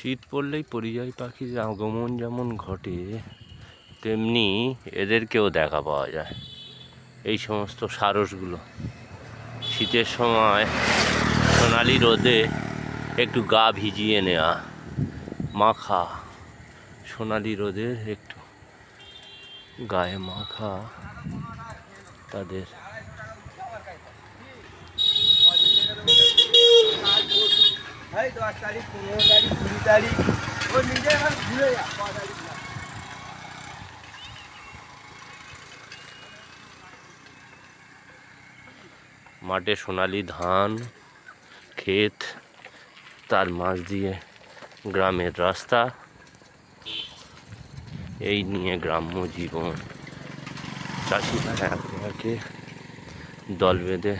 শীত পড়লেই পরিযায়ী পাখির আগমন যেমন ঘটে, তেমনি এদেরকেও দেখা পাওয়া যায়। এই সমস্ত সারসগুলো শীতের সময় সোনালি রোদে একটু গা ভিজিয়ে নেওয়া, মাখা, সোনালি রোদের একটু গায়ে মাখা তাদের মাঠে সোনালি ধান ক্ষেত, তার মাঝ দিয়ে গ্রামের রাস্তা, এই নিয়ে গ্রাম্য জীবন। চাষিরা একে একে দল বেঁধে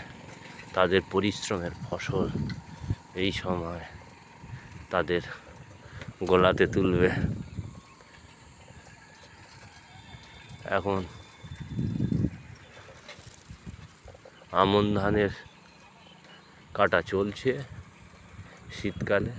তাদের পরিশ্রমের ফসল এই সময় তাদের গোলাতে তুলবে। এখন আমন ধানের কাটা চলছে শীতকালে।